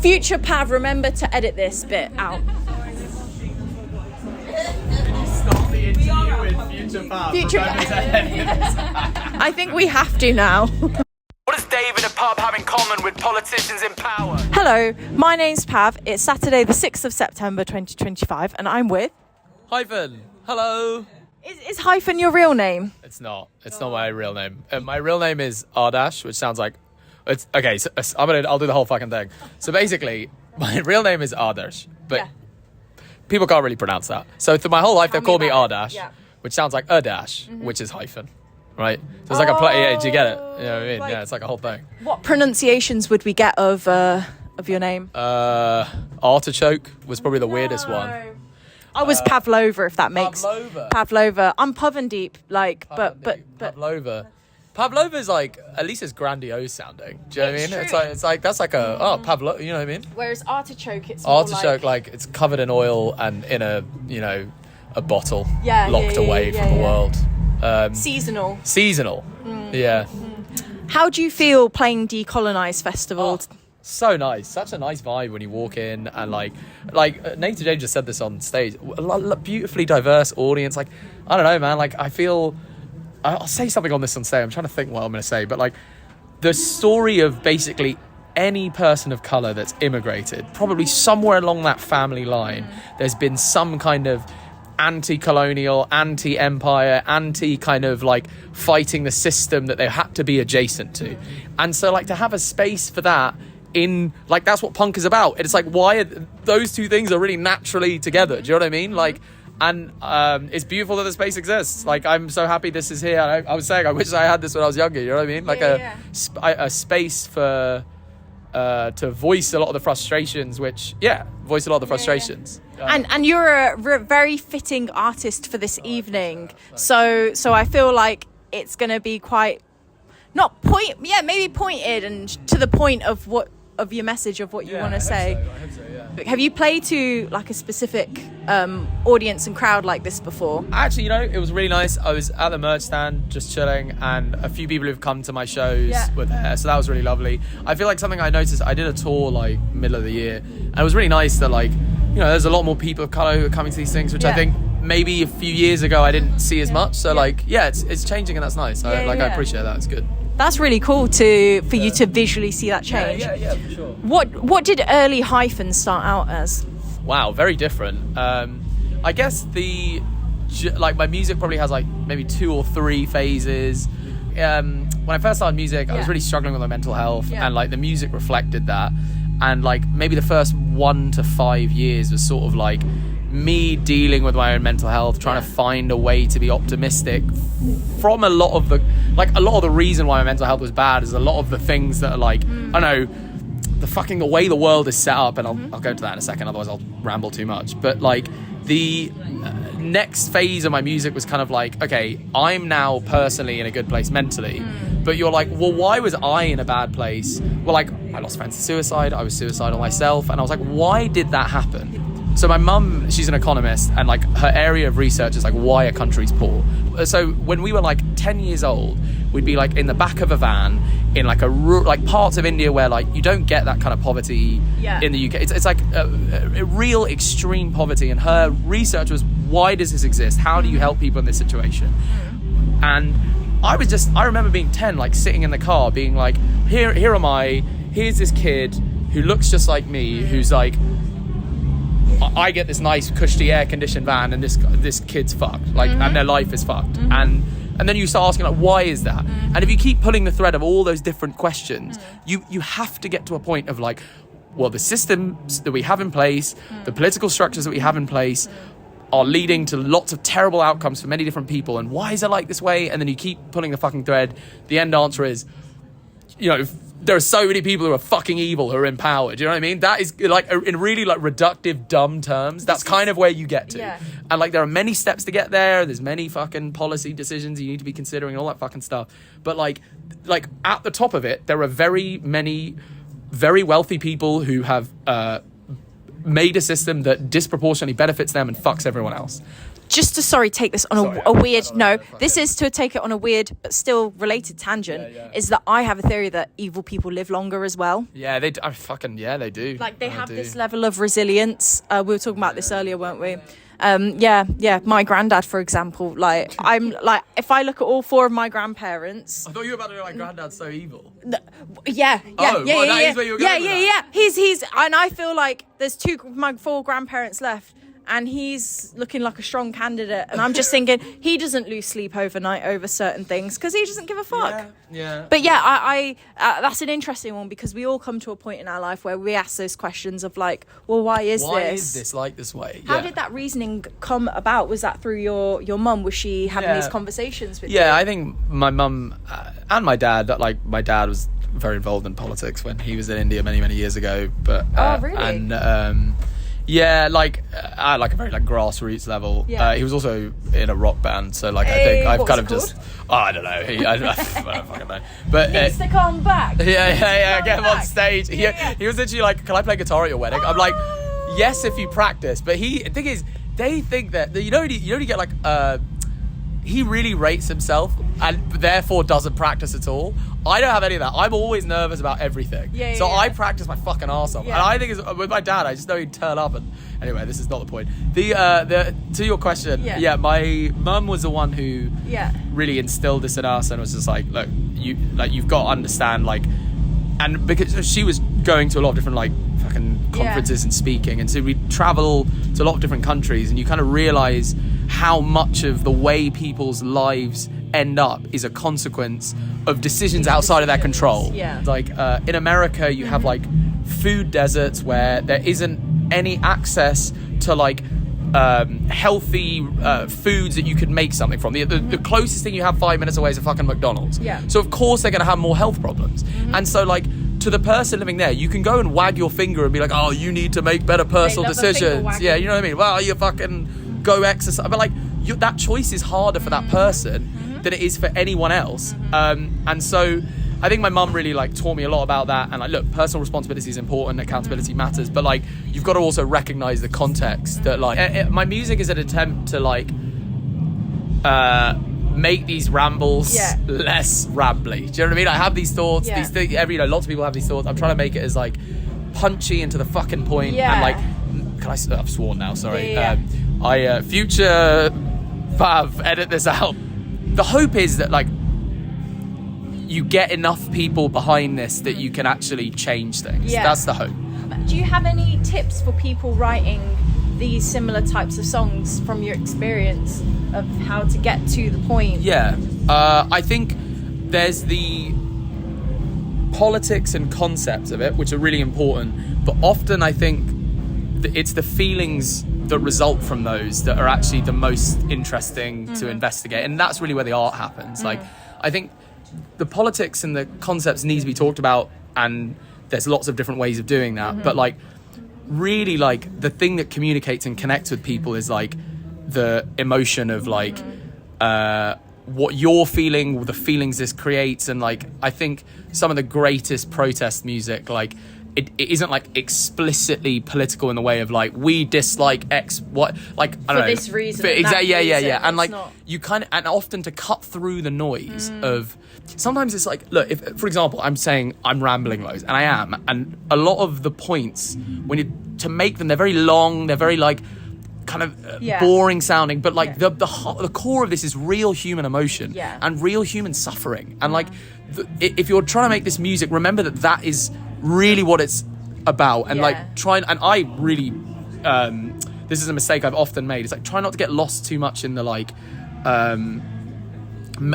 Future Pav, remember to edit this bit out. Stop the interview with Future Pav. Future I think we have to now. What does David and Pav have in common with politicians in power? Hello, my name's Pav. It's Saturday the 6th of September 2025 and I'm with... Hyphen. Hello. Is Hyphen your real name? It's not. It's not my real name. My real name is Ardash, which sounds like... It's okay, so I'll do the whole fucking thing. So basically, my real name is Ardash, but people can't really pronounce that. So through my whole life, they've called me Ardash, which sounds like Ardash, which is hyphen, right? So it's like a play. Yeah, do you get it? You know what I mean? Like, yeah, it's like a whole thing. What pronunciations would we get of your name? Artichoke was probably the weirdest one. I was Pavlova, if that makes Pavlova. I'm Povendeep, like, but Pavlova. Pavlova is like, at least it's grandiose sounding. Do you know what I mean? True. It's like that's like a Pavlova. You know what I mean? Whereas artichoke, it's more like it's covered in oil and in a a bottle locked away from the world. Seasonal. Yeah. How do you feel playing Decolonise Festival? So nice, such a nice vibe when you walk in, and like Nathan Jane just said this on stage. A beautifully diverse audience. Like, I don't know, man. Like, I feel. I'll say something on this on stage. I'm trying to think what I'm going to say, but like the story of basically any person of colour that's immigrated, probably somewhere along that family line, there's been some kind of anti-colonial, anti-empire, kind of like fighting the system that they had to be adjacent to. And so like to have a space for that in like, that's what punk is about. It's like, why are those two things are really naturally together. Do you know what I mean? Like, and it's beautiful that the space exists. Like, I'm so happy this is here. I was saying, I wish I had this when I was younger. You know what I mean? Like a space for to voice a lot of the frustrations. And you're a very fitting artist for this evening. So I feel like it's going to be quite maybe pointed and to the point of your message of what you want to say. I hope so, yeah. Have you played to like a specific audience and crowd like this before? Actually, it was really nice. I was at the merch stand just chilling, and a few people who've come to my shows were there, so that was really lovely. I feel like something I noticed, I did a tour like middle of the year, and it was really nice that like, there's a lot more people of colour who are coming to these things, which I think maybe a few years ago I didn't see as much. So it's changing, and that's nice. I appreciate that. It's good. That's really cool for you to visually see that change. Yeah, for sure. What did early Hyphen start out as? Wow, very different. I guess my music probably has like maybe 2 or 3 phases. When I first started music, I was really struggling with my mental health, and like the music reflected that. And like maybe the first 1 to 5 years was sort of like me dealing with my own mental health, trying to find a way to be optimistic from a lot of the reason why my mental health was bad is a lot of the things that are like, I don't know, the way the world is set up, and I'll go into that in a second, otherwise I'll ramble too much. But like the next phase of my music was kind of like, okay, I'm now personally in a good place mentally, but you're like, well, why was I in a bad place? Well, like, I lost friends to suicide, I was suicidal myself, and I was like, why did that happen? So my mum, she's an economist, and like her area of research is like why a country's poor. So when we were like 10 years old, we'd be like in the back of a van in like like parts of India where like you don't get that kind of poverty in the UK. It's like a real extreme poverty, and her research was, why does this exist? How do you help people in this situation? And I remember being 10, like sitting in the car being like, here am I, here's this kid who looks just like me, who's like, I get this nice cushy air conditioned van, and this kid's fucked, like, and their life is fucked. And then you start asking like, why is that? And if you keep pulling the thread of all those different questions, you have to get to a point of like, well, the systems that we have in place, the political structures that we have in place are leading to lots of terrible outcomes for many different people, and why is it like this way? And then you keep pulling the fucking thread. The end answer is, there are so many people who are fucking evil who are in power. Do you know what I mean? That is like in really like reductive, dumb terms. That's kind of where you get to. Yeah. And like there are many steps to get there. There's many fucking policy decisions you need to be considering and all that fucking stuff. But like at the top of it, there are very many very wealthy people who have made a system that disproportionately benefits them and fucks everyone else. just to take this on a weird this is to take it on a weird but still related tangent. Is that I have a theory that evil people live longer as well. Yeah, they do. They do. Like they have this level of resilience. We were talking about this earlier, weren't we? My granddad, for example, like I'm like, if I look at all four of my grandparents, I thought you were about to be like, granddad's so evil. That is where you were going with that. He's and I feel like there's my four grandparents left, and he's looking like a strong candidate, and I'm just thinking he doesn't lose sleep overnight over certain things because he doesn't give a fuck. Yeah. But I that's an interesting one, because we all come to a point in our life where we ask those questions of like, well, why is this like this way? How did that reasoning come about? Was that through your mum? Was she having these conversations with you? Yeah, I think my mum and my dad, like my dad was very involved in politics when he was in India many, many years ago. But really? And like at like a very like grassroots level. He was also in a rock band, so like I think I've kind of just I don't know. I don't fucking know. But needs to come back. Get him on stage. He was literally like, "Can I play guitar at your wedding?" I'm like, "Yes, if you practice." But the thing is, they think that you don't get like he really rates himself and therefore doesn't practice at all. I don't have any of that. I'm always nervous about everything. I practice my fucking arse off. And I think with my dad, I just know he'd turn up. And anyway, this is not the point. To your question, my mum was the one who really instilled this in us and was just like, look, you've got to understand, like, and because she was going to a lot of different like fucking conferences and speaking, and so we travel to a lot of different countries, and you kind of realize how much of the way people's lives end up is a consequence of decisions outside of their control. Like in America, you have like food deserts where there isn't any access to like healthy foods that you could make something from. The closest thing you have 5 minutes away is a fucking McDonald's. So of course they're going to have more health problems. And so like, to the person living there, you can go and wag your finger and be like, oh, you need to make better personal decisions. Yeah, you know what I mean? Well, you fucking go exercise. But like, that choice is harder for that person than it is for anyone else. And so I think my mum really like taught me a lot about that. And like, look, personal responsibility is important, accountability matters, but like, you've got to also recognize the context that like, my music is an attempt to like make these rambles less rambly. Do you know what I mean? I have these thoughts, these things, lots of people have these thoughts. I'm trying to make it as like punchy and to the fucking point. And like, I've sworn now, sorry. Future Pav, edit this out. The hope is that like you get enough people behind this that you can actually change things. That's the hope. Do you have any tips for people writing these similar types of songs from your experience of how to get to the point? I think there's the politics and concepts of it, which are really important, but often I think it's the feelings that result from those that are actually the most interesting to investigate, and that's really where the art happens. Like, I think the politics and the concepts need to be talked about, and there's lots of different ways of doing that, but like, really, like, the thing that communicates and connects with people is like the emotion of like what you're feeling, the feelings this creates. And like, I think some of the greatest protest music, like, it isn't like explicitly political in the way of like, we dislike X, what, like, I don't know, this reason, and like, you kind of, and often to cut through the noise of, sometimes it's like, look, if for example I'm saying I'm rambling loads, and I am, and a lot of the points, when you to make them, they're very long, they're very like kind of boring sounding, but like the core of this is real human emotion and real human suffering, and like if you're trying to make this music, remember that is really what it's about. And like and I really this is a mistake I've often made, it's like, try not to get lost too much in the like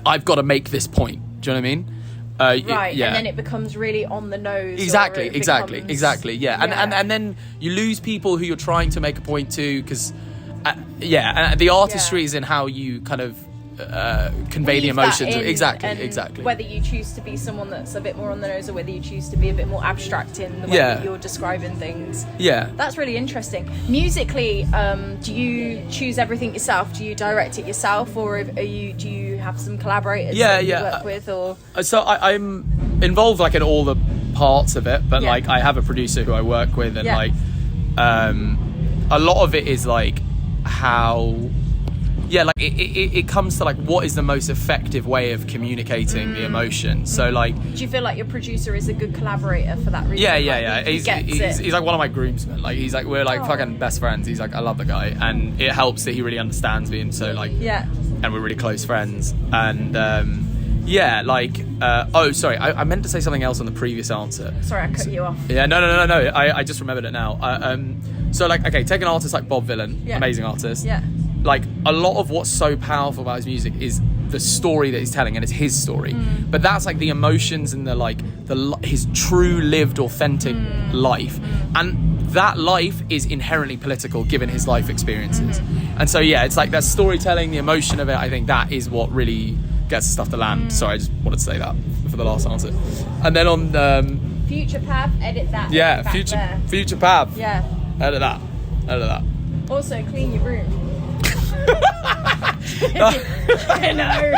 I've got to make this point, do you know what I mean? And then it becomes really on the nose. Exactly. And then you lose people who you're trying to make a point to, because and the artistry is in how you kind of convey the emotions. Exactly. Whether you choose to be someone that's a bit more on the nose, or whether you choose to be a bit more abstract in the way that you're describing things. That's really interesting. Musically, do you choose everything yourself? Do you direct it yourself, or do you have some collaborators that you work with? Or so I'm involved like in all the parts of it, but like I have a producer who I work with, and like a lot of it is like how yeah, like it comes to like what is the most effective way of communicating the emotion. So like, do you feel like your producer is a good collaborator for that reason? Yeah. He's like one of my groomsmen. Like he's like, we're like fucking best friends. He's like, I love the guy, and it helps that he really understands me, and so like, and we're really close friends. And sorry, I meant to say something else on the previous answer. Sorry, I cut you off. Yeah, no. I just remembered it now. So like, okay, take an artist like Bob Vylan, amazing artist. Yeah. Like a lot of what's so powerful about his music is the story that he's telling, and it's his story. But that's like the emotions and his true lived authentic life, and that life is inherently political given his life experiences. And so yeah, it's like that storytelling, the emotion of it. I think that is what really gets the stuff to land. Sorry, I just wanted to say that for the last answer. And then on future Pav, edit that. Yeah, edit that future Pav. Yeah. Edit that. Also, clean your room. I know.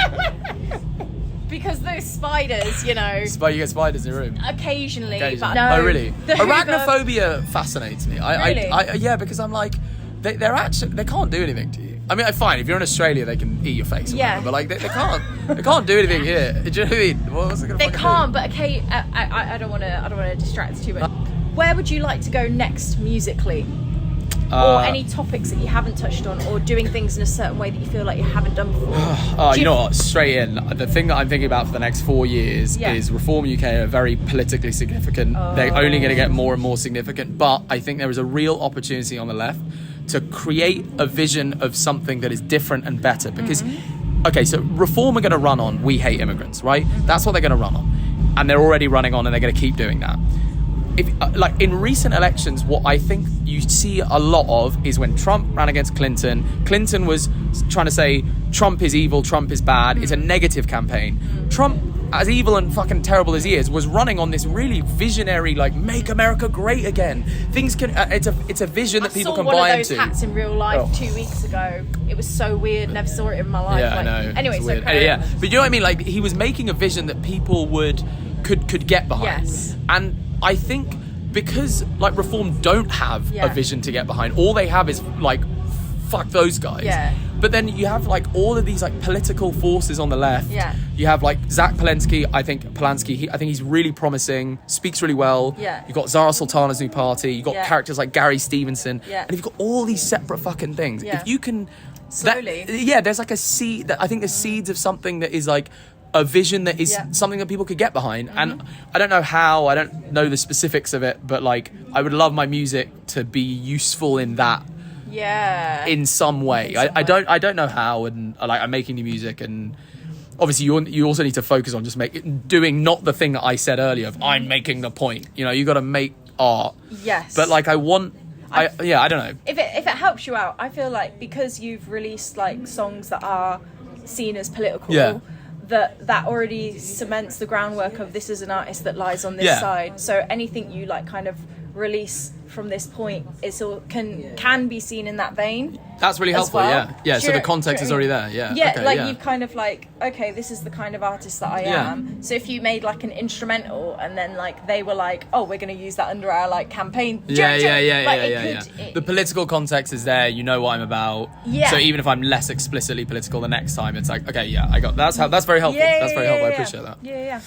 Because those spiders, you know. You get spiders in your room? Occasionally. But no. Oh, really? The Arachnophobia fascinates me. Really? Yeah, because I'm like, they can't do anything to you. I mean, fine, if you're in Australia, they can eat your face or whatever, but like, they can't do anything here. Do you know what I mean? What's it gonna they can't, do? But okay, I don't want to distract too much. Where would you like to go next musically? Or any topics that you haven't touched on, or doing things in a certain way that you feel like you haven't done before? You know what? Straight in. The thing that I'm thinking about for the next 4 years is Reform UK are very politically significant. They're only going to get more and more significant. But I think there is a real opportunity on the left to create a vision of something that is different and better. Because, okay, so Reform are going to run on "We hate immigrants," right? That's what they're going to run on. And they're already running on, and they're going to keep doing that. If, like in recent elections, what I think you see a lot of is when Trump ran against Clinton. Clinton was trying to say Trump is evil, Trump is bad. It's a negative campaign. Trump, as evil and fucking terrible as he is, was running on this really visionary, like, make America great again. Things can. It's a vision that people can buy into. I saw one of those hats in real life 2 weeks ago. It was so weird. Never saw it in my life. Yeah, I know. Anyway, so yeah, but you know what I mean? Like, he was making a vision that people could get behind. Yes. And I think because like Reform don't have a vision to get behind, all they have is like, fuck those guys. Yeah. But then you have like all of these like political forces on the left. Yeah. You have like Zach Polanski. I think he's really promising, speaks really well. Yeah. You've got Zara Sultana's new party. You've got characters like Gary Stevenson. Yeah. And you've got all these separate fucking things. Yeah. If you can slowly. There's like a seed that I think the seeds of something that is like a vision that is something that people could get behind. And I don't know how, I don't know the specifics of it, but like I would love my music to be useful in that in some way. I don't know how, and like I'm making new music, and obviously you also need to focus on just doing not the thing that I said earlier of I'm making the point. You know, you got to make art. Yes. But like I don't know. If it helps you out, I feel like because you've released like songs that are seen as political, that already cements the groundwork of this is an artist that lies on this side. So anything you like kind of release from this point is all can be seen in that vein. That's really helpful. Well. Yeah. So the context is already there. You've kind of like, okay, this is the kind of artist that I am. So if you made like an instrumental and then like they were like, oh, we're going to use that under our like campaign. The political context is there. You know what I'm about. Yeah. So even if I'm less explicitly political the next time, it's like, okay, I got that's very helpful. That's very helpful. I appreciate that. Yeah.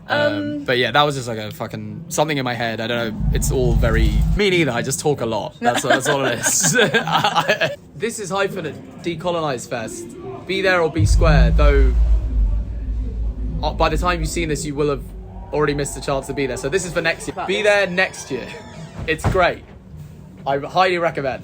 But yeah, that was just like a fucking something in my head. I don't know. It's all very me neither. I just talk a lot. That's all it is. This is Hyphen at Decolonise Fest. Be there or be square. Though by the time you've seen this, you will have already missed the chance to be there. So this is for next year. Be there next year. It's great. I highly recommend.